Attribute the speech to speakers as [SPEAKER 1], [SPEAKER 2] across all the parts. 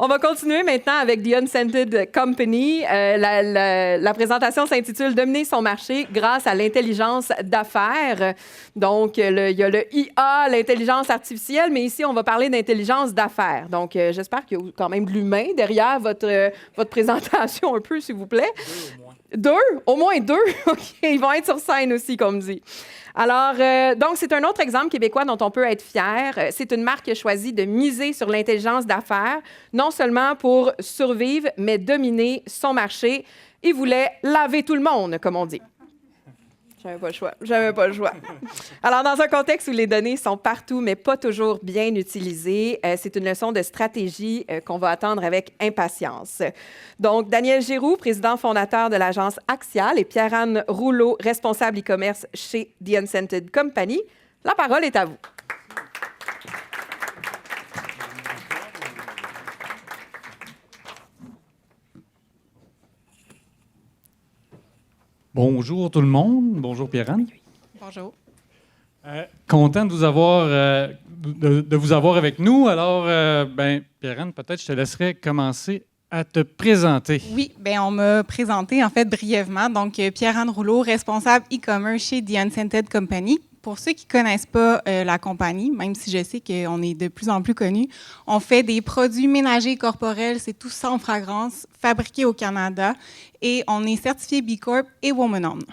[SPEAKER 1] On va continuer maintenant avec The Unscented Company. La présentation s'intitule « Dominer son marché grâce à l'intelligence d'affaires ». Donc, il y a le IA, l'intelligence artificielle, mais ici, on va parler d'intelligence d'affaires. Donc, j'espère qu'il y a quand même de l'humain derrière votre présentation un peu, s'il vous plaît. Deux? Au moins deux? OK, ils vont être sur scène aussi, comme dit. Alors, donc, c'est un autre exemple québécois dont on peut être fier. C'est une marque qui a choisi de miser sur l'intelligence d'affaires, non seulement pour survivre, mais dominer son marché. Ils voulaient laver tout le monde, comme on dit. J'avais pas le choix. Alors, dans un contexte où les données sont partout, mais pas toujours bien utilisées, c'est une leçon de stratégie qu'on va attendre avec impatience. Donc, Daniel Giroux, président fondateur de l'agence Axial, et Pierre-Anne Rouleau, responsable e-commerce chez The Unscented Company, la parole est à vous.
[SPEAKER 2] Bonjour tout le monde. Bonjour Pierre-Anne.
[SPEAKER 3] Bonjour.
[SPEAKER 2] Content de vous avoir avec nous. Alors, Pierre-Anne, peut-être je te laisserai commencer à te présenter.
[SPEAKER 3] Oui, on m'a présenté en fait brièvement. Donc, Pierre-Anne Rouleau, responsable e-commerce chez The Unscented Company. Pour ceux qui ne connaissent pas la compagnie, même si je sais qu'on est de plus en plus connus, on fait des produits ménagers corporels, c'est tout sans fragrance, fabriqués au Canada, et on est certifié B Corp et Woman Owned.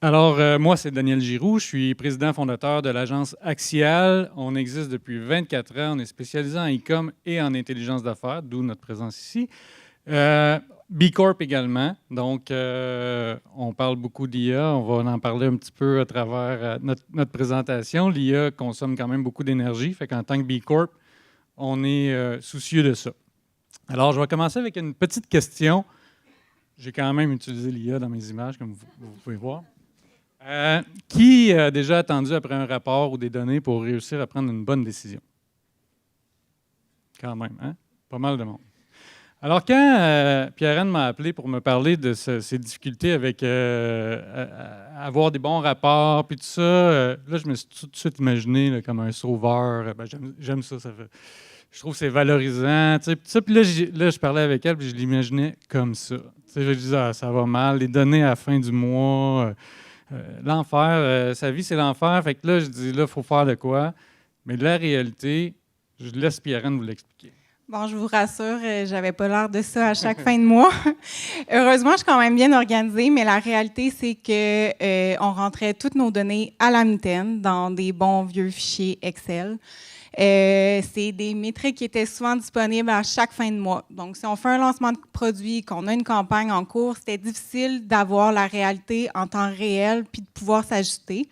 [SPEAKER 2] Alors, moi, c'est Daniel Giroux, je suis président fondateur de l'agence Axial. On existe depuis 24 ans, on est spécialisé en e-com et en intelligence d'affaires, d'où notre présence ici. B Corp également, donc on parle beaucoup d'IA, on va en parler un petit peu à travers notre présentation. L'IA consomme quand même beaucoup d'énergie, fait qu'en tant que B Corp, on est soucieux de ça. Alors, je vais commencer avec une petite question. J'ai quand même utilisé l'IA dans mes images, comme vous pouvez voir. Qui a déjà attendu après un rapport ou des données pour réussir à prendre une bonne décision? Quand même, hein? Pas mal de monde. Alors, quand Pierre-Anne m'a appelé pour me parler de ses difficultés avec avoir des bons rapports, puis tout ça, là, je me suis tout de suite imaginé là, comme un sauveur. J'aime ça, je trouve que c'est valorisant. Puis là, je parlais avec elle, puis je l'imaginais comme ça. Je disais, ça va mal, les données à la fin du mois, l'enfer, sa vie, c'est l'enfer. Fait que là, je dis, là, il faut faire de quoi. Mais la réalité, je laisse Pierre-Anne vous l'expliquer.
[SPEAKER 3] Bon, je vous rassure, j'avais pas l'air de ça à chaque fin de mois. Heureusement, je suis quand même bien organisée, mais la réalité, c'est que on rentrait toutes nos données à la mitaine dans des bons vieux fichiers Excel. C'est des métriques qui étaient souvent disponibles à chaque fin de mois. Donc, si on fait un lancement de produit, qu'on a une campagne en cours, c'était difficile d'avoir la réalité en temps réel puis de pouvoir s'ajuster.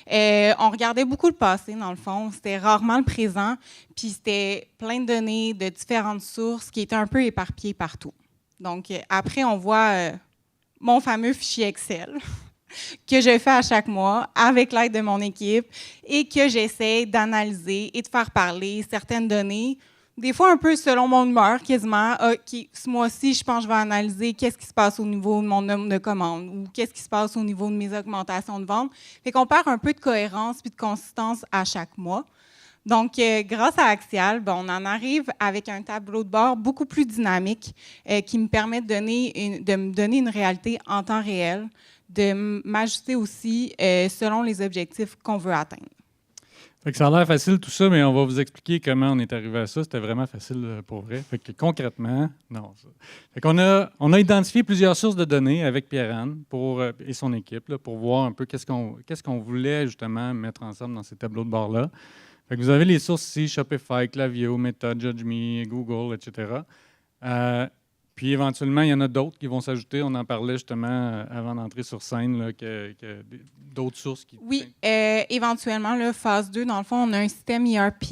[SPEAKER 3] On regardait beaucoup le passé, dans le fond. C'était rarement le présent. Puis c'était plein de données de différentes sources qui étaient un peu éparpillées partout. Donc, après, on voit mon fameux fichier Excel que je fais à chaque mois avec l'aide de mon équipe et que j'essaie d'analyser et de faire parler certaines données. Des fois, un peu selon mon humeur, quasiment. OK, ce mois-ci, je pense que je vais analyser qu'est-ce qui se passe au niveau de mon nombre de commandes ou qu'est-ce qui se passe au niveau de mes augmentations de vente. Fait qu'on perd un peu de cohérence puis de consistance à chaque mois. Donc, grâce à Axial, on en arrive avec un tableau de bord beaucoup plus dynamique qui me permet de me donner une réalité en temps réel, de m'ajuster aussi selon les objectifs qu'on veut atteindre.
[SPEAKER 2] Fait que ça a l'air facile tout ça, mais on va vous expliquer comment on est arrivé à ça. C'était vraiment facile pour vrai. Fait que concrètement, non. Fait qu'on a identifié plusieurs sources de données avec Pierre-Anne et son équipe là, pour voir un peu qu'est-ce qu'on voulait justement mettre ensemble dans ces tableaux de bord-là. Fait que vous avez les sources ici, Shopify, Klaviyo, Meta, JudgeMe, Google, etc. Puis éventuellement, il y en a d'autres qui vont s'ajouter. On en parlait justement avant d'entrer sur scène, là, que d'autres sources qui...
[SPEAKER 3] Oui, éventuellement, là, phase 2, dans le fond, on a un système ERP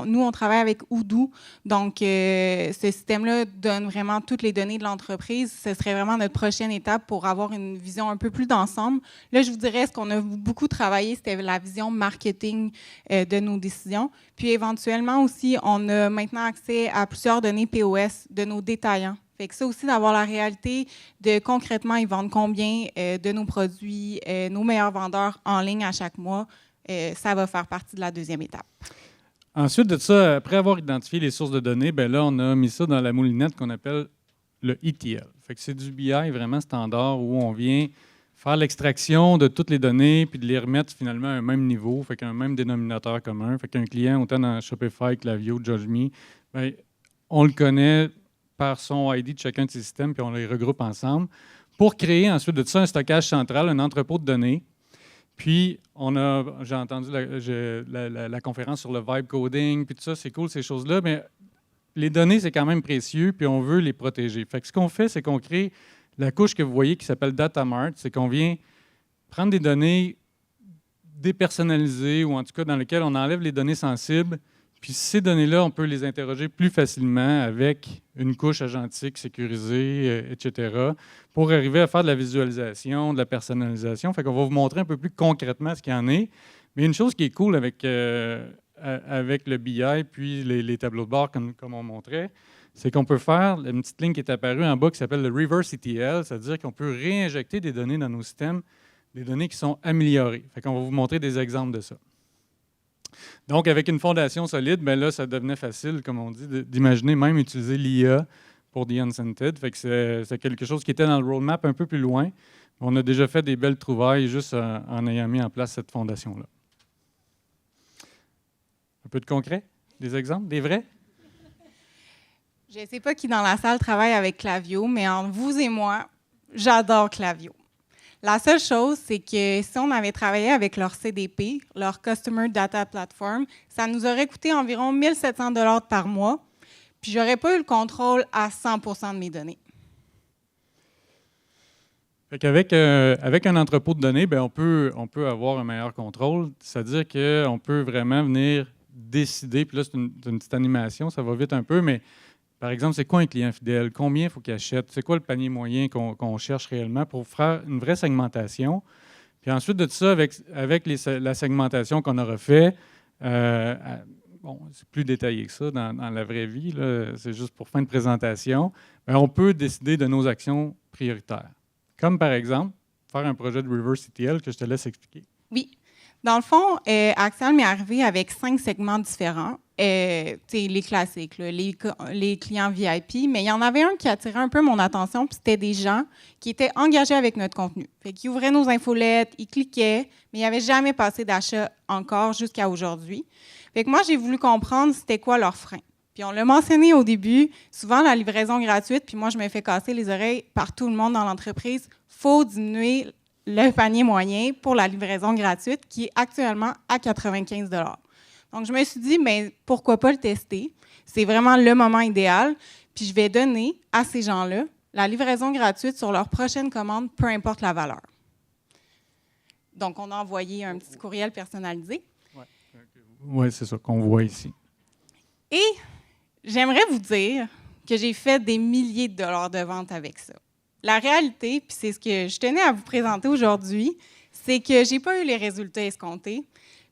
[SPEAKER 3] nous, on travaille avec Odoo. Donc, ce système-là donne vraiment toutes les données de l'entreprise. Ce serait vraiment notre prochaine étape pour avoir une vision un peu plus d'ensemble. Là, je vous dirais, ce qu'on a beaucoup travaillé, c'était la vision marketing de nos décisions. Puis, éventuellement aussi, on a maintenant accès à plusieurs données POS de nos détaillants. Fait que ça aussi, d'avoir la réalité de concrètement, ils vendent combien de nos produits, nos meilleurs vendeurs en ligne à chaque mois, ça va faire partie de la deuxième étape.
[SPEAKER 2] Ensuite de ça, après avoir identifié les sources de données, ben là, on a mis ça dans la moulinette qu'on appelle le ETL. Fait que c'est du BI vraiment standard où on vient faire l'extraction de toutes les données puis de les remettre finalement à un même niveau, fait qu'un même dénominateur commun. Fait qu'un client, autant dans Shopify, Klaviyo, JudgeMe, ben, on le connaît par son ID de chacun de ces systèmes puis on les regroupe ensemble pour créer ensuite de ça un stockage central, un entrepôt de données. Puis, j'ai entendu la conférence sur le vibe coding, puis tout ça, c'est cool ces choses-là, mais les données, c'est quand même précieux, puis on veut les protéger. Fait que ce qu'on fait, c'est qu'on crée la couche que vous voyez qui s'appelle DataMart, c'est qu'on vient prendre des données dépersonnalisées, ou en tout cas dans lesquelles on enlève les données sensibles, puis ces données-là, on peut les interroger plus facilement avec une couche agentique sécurisée, etc., pour arriver à faire de la visualisation, de la personnalisation. Fait qu'on va vous montrer un peu plus concrètement ce qu'il y en est. Mais une chose qui est cool avec le BI puis les tableaux de bord, comme on montrait, c'est qu'on peut faire une petite ligne qui est apparue en bas qui s'appelle le Reverse ETL, c'est-à-dire qu'on peut réinjecter des données dans nos systèmes, des données qui sont améliorées. Fait qu'on va vous montrer des exemples de ça. Donc, avec une fondation solide, bien là, ça devenait facile, comme on dit, d'imaginer même utiliser l'IA pour The Unscented. Fait que c'est quelque chose qui était dans le roadmap un peu plus loin. On a déjà fait des belles trouvailles juste en ayant mis en place cette fondation-là. Un peu de concret? Des exemples? Des vrais?
[SPEAKER 3] Je ne sais pas qui dans la salle travaille avec Klaviyo, mais entre vous et moi, j'adore Klaviyo. La seule chose, c'est que si on avait travaillé avec leur CDP, leur Customer Data Platform, ça nous aurait coûté environ 1 700 $ par mois, puis je n'aurais pas eu le contrôle à 100 % de mes données.
[SPEAKER 2] Avec un entrepôt de données, bien, on peut avoir un meilleur contrôle, c'est-à-dire qu'on peut vraiment venir décider, puis là, c'est une petite animation, ça va vite un peu, mais par exemple, c'est quoi un client fidèle? Combien il faut qu'il achète? C'est quoi le panier moyen qu'on cherche réellement pour faire une vraie segmentation? Puis ensuite de ça, avec la segmentation qu'on aura fait, bon, c'est plus détaillé que ça dans la vraie vie, là, c'est juste pour fin de présentation, bien, on peut décider de nos actions prioritaires. Comme par exemple, faire un projet de Reverse ETL que je te laisse expliquer.
[SPEAKER 3] Oui. Dans le fond, Axial m'est arrivé avec 5 segments différents. Les classiques, là, les clients VIP, mais il y en avait un qui attirait un peu mon attention, puis c'était des gens qui étaient engagés avec notre contenu. Fait qu'ils ouvraient nos infolettes, ils cliquaient, mais ils n'avaient jamais passé d'achat encore jusqu'à aujourd'hui. Fait que moi, j'ai voulu comprendre c'était quoi leurs freins. Puis on l'a mentionné au début, souvent la livraison gratuite, puis moi, je me fais casser les oreilles par tout le monde dans l'entreprise. Il faut diminuer le panier moyen pour la livraison gratuite, qui est actuellement à 95 $. Donc, je me suis dit, bien, pourquoi pas le tester? C'est vraiment le moment idéal. Puis, je vais donner à ces gens-là la livraison gratuite sur leur prochaine commande, peu importe la valeur. Donc, on a envoyé un petit courriel personnalisé.
[SPEAKER 2] Oui, c'est ça qu'on voit ici.
[SPEAKER 3] Et j'aimerais vous dire que j'ai fait des milliers de dollars de vente avec ça. La réalité, puis c'est ce que je tenais à vous présenter aujourd'hui, c'est que je n'ai pas eu les résultats escomptés.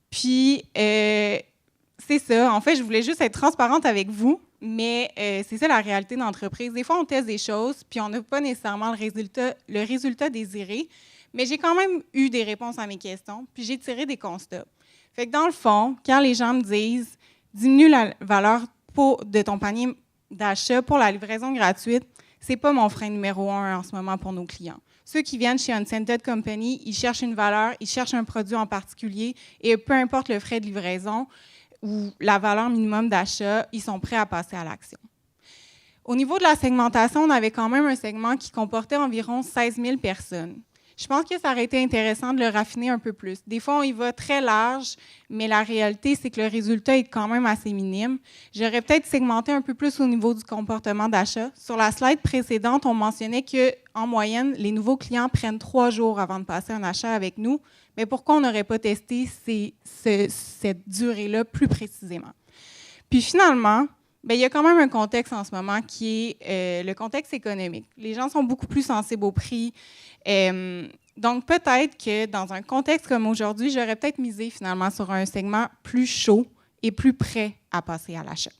[SPEAKER 3] Puis, c'est ça. En fait, je voulais juste être transparente avec vous, mais c'est ça la réalité d'entreprise. Des fois, on teste des choses, puis on n'a pas nécessairement le résultat désiré, mais j'ai quand même eu des réponses à mes questions, puis j'ai tiré des constats. Fait que dans le fond, quand les gens me disent « diminue la valeur de ton panier d'achat pour la livraison gratuite », c'est pas mon frein numéro 1 en ce moment pour nos clients. Ceux qui viennent chez Unscented Company, ils cherchent une valeur, ils cherchent un produit en particulier, et peu importe le frais de livraison ou la valeur minimum d'achat, ils sont prêts à passer à l'action. Au niveau de la segmentation, on avait quand même un segment qui comportait environ 16 000 personnes. Je pense que ça aurait été intéressant de le raffiner un peu plus. Des fois, on y va très large, mais la réalité, c'est que le résultat est quand même assez minime. J'aurais peut-être segmenté un peu plus au niveau du comportement d'achat. Sur la slide précédente, on mentionnait qu'en moyenne, les nouveaux clients prennent 3 jours avant de passer un achat avec nous. Mais pourquoi on n'aurait pas testé cette durée-là plus précisément? Puis finalement, bien, il y a quand même un contexte en ce moment qui est le contexte économique. Les gens sont beaucoup plus sensibles au prix. Donc, peut-être que dans un contexte comme aujourd'hui, j'aurais peut-être misé finalement sur un segment plus chaud et plus prêt à passer à l'achat.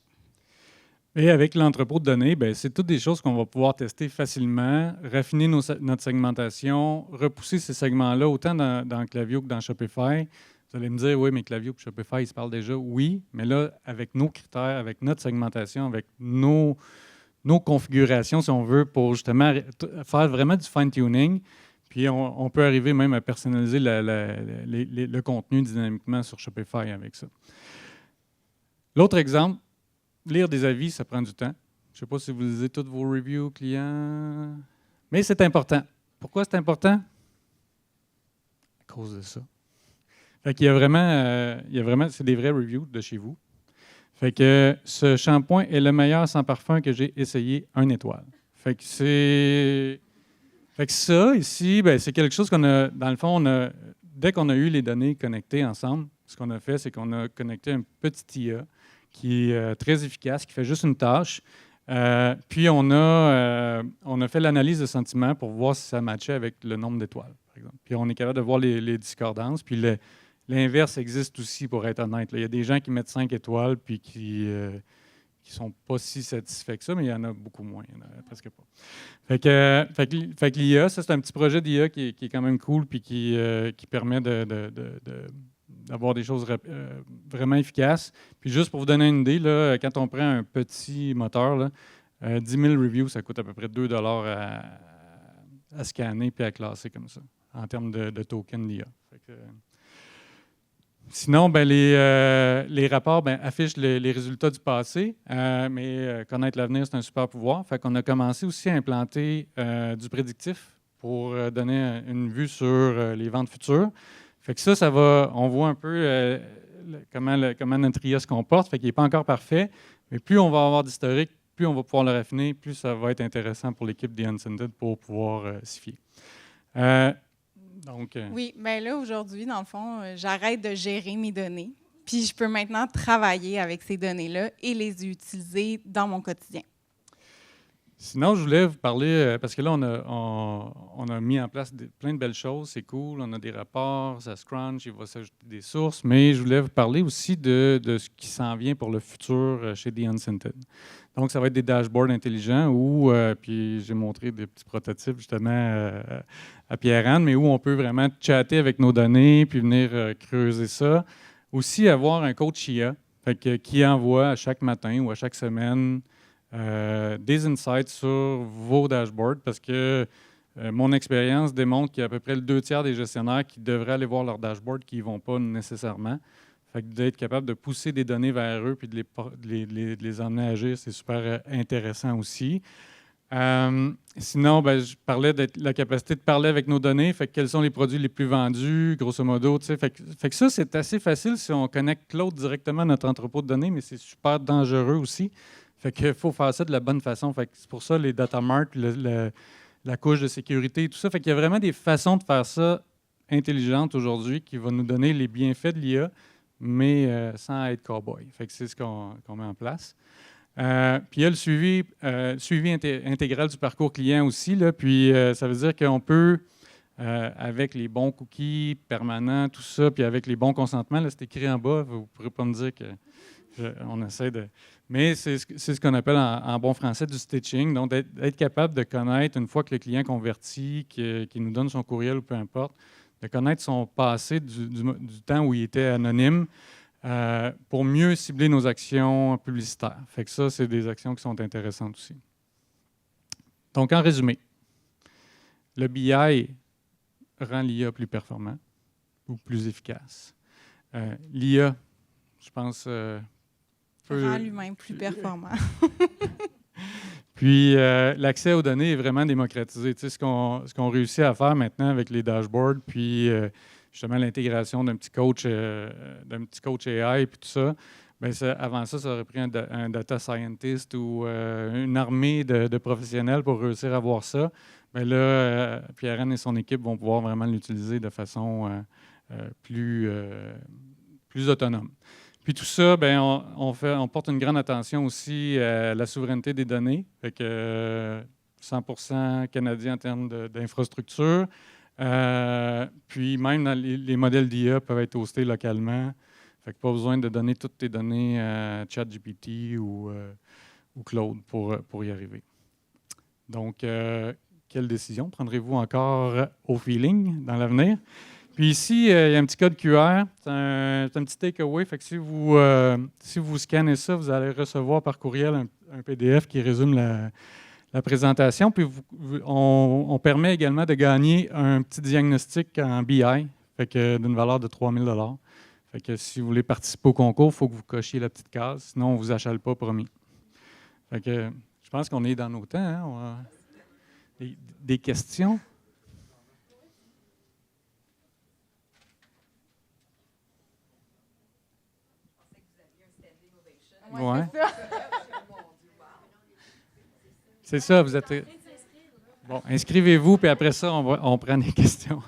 [SPEAKER 2] Et avec l'entrepôt de données, bien, c'est toutes des choses qu'on va pouvoir tester facilement, raffiner notre segmentation, repousser ces segments-là autant dans Klaviyo que dans Shopify Vous allez me dire, oui, mais Klaviyo et Shopify, ils se parlent déjà. Oui, mais là, avec nos critères, avec notre segmentation, avec nos configurations, si on veut, pour justement faire vraiment du fine-tuning, puis on peut arriver même à personnaliser le contenu dynamiquement sur Shopify avec ça. L'autre exemple, lire des avis, ça prend du temps. Je ne sais pas si vous lisez toutes vos reviews clients, mais c'est important. Pourquoi c'est important? À cause de ça. Fait qu'il y a vraiment, c'est des vrais reviews de chez vous. Fait que ce shampoing est le meilleur sans parfum que j'ai essayé, 1 étoile. Fait que ça, ici, ben, c'est quelque chose qu'on a, dans le fond, dès qu'on a eu les données connectées ensemble, ce qu'on a fait, c'est qu'on a connecté un petit IA qui est très efficace, qui fait juste une tâche. Puis on a fait l'analyse de sentiments pour voir si ça matchait avec le nombre d'étoiles, par exemple. Puis on est capable de voir les discordances. Puis l'inverse existe aussi, pour être honnête. Là. Il y a des gens qui mettent 5 étoiles puis qui ne sont pas si satisfaits que ça, mais il y en a beaucoup moins, il y en a presque pas. Fait que l'IA, ça, c'est un petit projet d'IA qui est quand même cool puis qui permet d'avoir des choses vraiment efficaces. Puis juste pour vous donner une idée, là, quand on prend un petit moteur, là, 10 000 reviews, ça coûte à peu près 2 $ à scanner puis à classer comme ça, en termes de token d'IA. Sinon, ben, les rapports affichent les résultats du passé, mais connaître l'avenir, c'est un super pouvoir. Fait qu'on a commencé aussi à implanter du prédictif pour donner une vue sur les ventes futures. Fait que ça va, on voit un peu comment notre IA se comporte. Fait qu'il n'est pas encore parfait, mais plus on va avoir d'historique, plus on va pouvoir le raffiner, plus ça va être intéressant pour l'équipe The Unscented pour pouvoir s'y fier.
[SPEAKER 3] Oui, bien là, aujourd'hui, dans le fond, j'arrête de gérer mes données, puis je peux maintenant travailler avec ces données-là et les utiliser dans mon quotidien.
[SPEAKER 2] Sinon, je voulais vous parler, parce que là, on a mis en place plein de belles choses, c'est cool, on a des rapports, ça se crunch, il va s'ajouter des sources, mais je voulais vous parler aussi de ce qui s'en vient pour le futur chez The Unscented. Donc, ça va être des dashboards intelligents où, puis j'ai montré des petits prototypes justement à Pierre-Anne, mais où on peut vraiment chatter avec nos données puis venir creuser ça. Aussi, avoir un coach IA qui envoie à chaque matin ou à chaque semaine des insights sur vos dashboards parce que mon expérience démontre qu'il y a à peu près le 2/3 des gestionnaires qui devraient aller voir leur dashboard qui n'y vont pas nécessairement. Fait que d'être capable de pousser des données vers eux puis de les emmener à agir, c'est super intéressant aussi. Sinon, je parlais de la capacité de parler avec nos données. Fait que quels sont les produits les plus vendus, grosso modo. Fait que ça, c'est assez facile si on connecte Claude directement à notre entrepôt de données, mais c'est super dangereux aussi. Fait qu'il faut faire ça de la bonne façon. Fait que c'est pour ça les data marts, la couche de sécurité et tout ça. Fait qu'il y a vraiment des façons de faire ça intelligentes aujourd'hui qui vont nous donner les bienfaits de l'IA, mais sans être cowboy. Fait que c'est ce qu'on met en place. Puis il y a le suivi intégral du parcours client aussi. Là, puis ça veut dire qu'on peut, avec les bons cookies permanents, tout ça, puis avec les bons consentements, là, c'est écrit en bas, vous ne pourrez pas me dire qu'on essaie de... Mais c'est ce qu'on appelle en bon français du stitching. Donc, d'être capable de connaître, une fois que le client convertit, qu'il nous donne son courriel ou peu importe, de connaître son passé du temps où il était anonyme pour mieux cibler nos actions publicitaires. Fait que ça, c'est des actions qui sont intéressantes aussi. Donc, en résumé, le BI rend l'IA plus performant ou plus efficace. L'IA, je pense...
[SPEAKER 3] rend lui-même plus performant.
[SPEAKER 2] Puis, l'accès aux données est vraiment démocratisé. Tu sais, ce qu'on réussit à faire maintenant avec les dashboards, puis justement l'intégration d'un petit coach AI, puis tout ça, avant ça aurait pris un data scientist ou une armée de professionnels pour réussir à voir ça. Bien là, Pierre-Anne et son équipe vont pouvoir vraiment l'utiliser de façon plus autonome. Puis tout ça, on porte une grande attention aussi à la souveraineté des données. Fait que 100% canadien en termes d'infrastructure. Puis même dans les modèles d'IA peuvent être hostés localement. Fait que pas besoin de donner toutes tes données à ChatGPT ou Claude pour y arriver. Donc, quelle décision prendrez-vous encore au feeling dans l'avenir? Puis ici, il y a un petit code QR. C'est un petit takeaway. Fait que si vous scannez ça, vous allez recevoir par courriel un PDF qui résume la présentation. Puis on permet également de gagner un petit diagnostic en BI, fait que d'une valeur de 3 000 $. Fait que si vous voulez participer au concours, il faut que vous cochiez la petite case. Sinon, on ne vous achale pas, promis. Fait que je pense qu'on est dans nos temps. Hein? On a des questions? Ouais. C'est ça, vous êtes... Bon, inscrivez-vous, puis après ça, on prend des questions.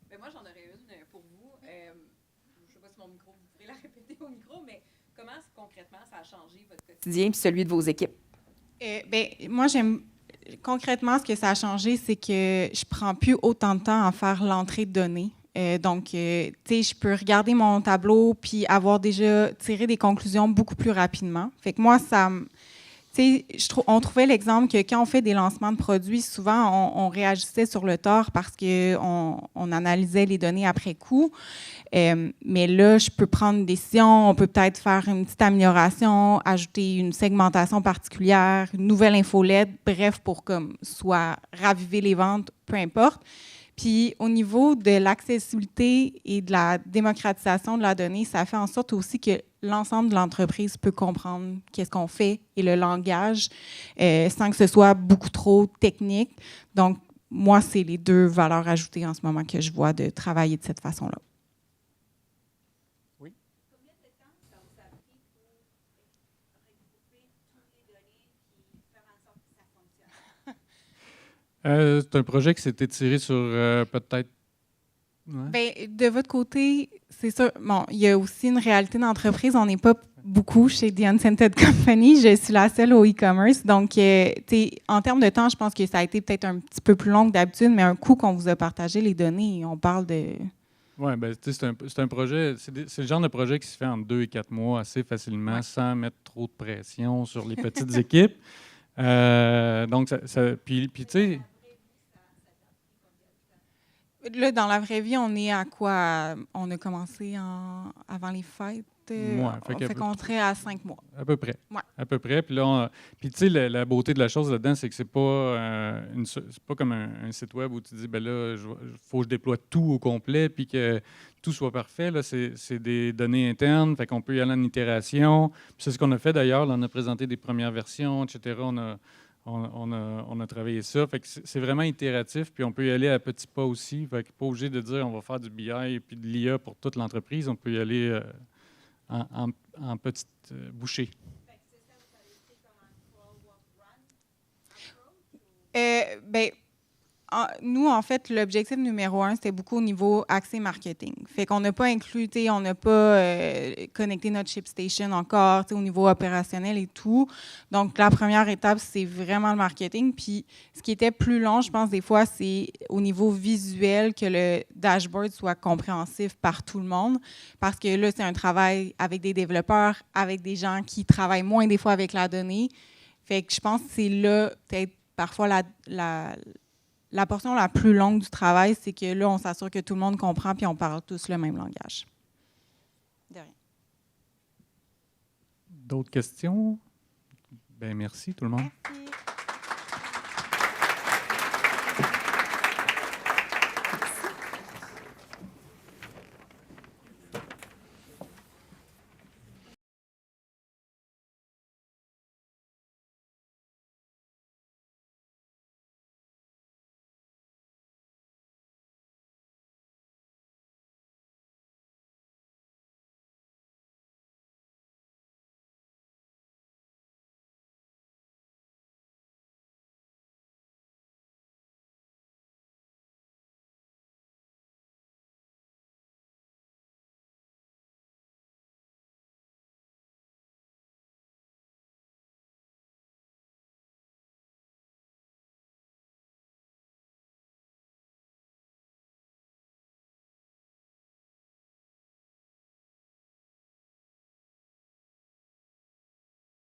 [SPEAKER 1] Ben moi, j'en aurais une pour vous. Je ne sais pas si mon micro, vous pourrez la répéter au micro, mais comment concrètement ça a changé votre quotidien et celui de vos équipes?
[SPEAKER 3] Moi, concrètement, ce que ça a changé, c'est que je prends plus autant de temps à faire l'entrée de données. Donc, tu sais, je peux regarder mon tableau puis avoir déjà tiré des conclusions beaucoup plus rapidement. Fait que moi, on trouvait l'exemple que quand on fait des lancements de produits, souvent, on réagissait sur le tort parce qu'on analysait les données après coup. Mais là, je peux prendre une décision, on peut peut-être faire une petite amélioration, ajouter une segmentation particulière, une nouvelle infolette, bref, pour soit raviver les ventes, peu importe. Puis au niveau de l'accessibilité et de la démocratisation de la donnée, ça fait en sorte aussi que l'ensemble de l'entreprise peut comprendre qu'est-ce qu'on fait et le langage sans que ce soit beaucoup trop technique. Donc, moi, c'est les deux valeurs ajoutées en ce moment que je vois de travailler de cette façon-là.
[SPEAKER 2] Oui.
[SPEAKER 4] Combien de temps ça vous a pris pour regrouper toutes les données et faire en sorte que ça fonctionne?
[SPEAKER 2] C'est un projet qui s'est étiré sur peut-être... Ouais.
[SPEAKER 3] Bien, de votre côté, c'est sûr. Bon, il y a aussi une réalité d'entreprise. On n'est pas beaucoup chez The Unscented Company. Je suis la seule au e-commerce. Donc, tu sais, en termes de temps, je pense que ça a été peut-être un petit peu plus long que d'habitude, mais un coup qu'on vous a partagé les données, on parle de...
[SPEAKER 2] Oui, bien, c'est un projet, c'est le genre de projet qui se fait en 2 et 4 mois assez facilement, sans mettre trop de pression sur les petites équipes. Donc, puis tu sais...
[SPEAKER 3] Là, dans la vraie vie, on est à quoi? On a commencé avant les fêtes. Fait qu'on serait à 5 mois.
[SPEAKER 2] À peu près.
[SPEAKER 3] Ouais.
[SPEAKER 2] À peu près. Puis là, tu sais, la beauté de la chose là-dedans, c'est que c'est pas comme un site web où tu dis, ben là, faut que je déploie tout au complet puis que tout soit parfait. Là, c'est des données internes, fait qu'on peut y aller en itération. Puis c'est ce qu'on a fait d'ailleurs. Là, on a présenté des premières versions, etc. On a travaillé ça. Fait que c'est vraiment itératif, puis on peut y aller à petits pas aussi. Fait que pas obligé de dire on va faire du BI et puis de l'IA pour toute l'entreprise. On peut y aller en petites bouchées.
[SPEAKER 3] Nous, en fait, l'objectif numéro 1, c'était beaucoup au niveau accès marketing. Fait qu'on n'a pas inclus, on n'a pas connecté notre ShipStation encore, au niveau opérationnel et tout. Donc, la première étape, c'est vraiment le marketing. Puis, ce qui était plus long, je pense, des fois, c'est au niveau visuel que le dashboard soit compréhensif par tout le monde. Parce que là, c'est un travail avec des développeurs, avec des gens qui travaillent moins des fois avec la donnée. Fait que je pense que c'est là, peut-être, parfois, la portion la plus longue du travail, c'est que là, on s'assure que tout le monde comprend puis on parle tous le même langage. De rien.
[SPEAKER 2] D'autres questions? Bien, merci tout le monde.
[SPEAKER 3] Merci.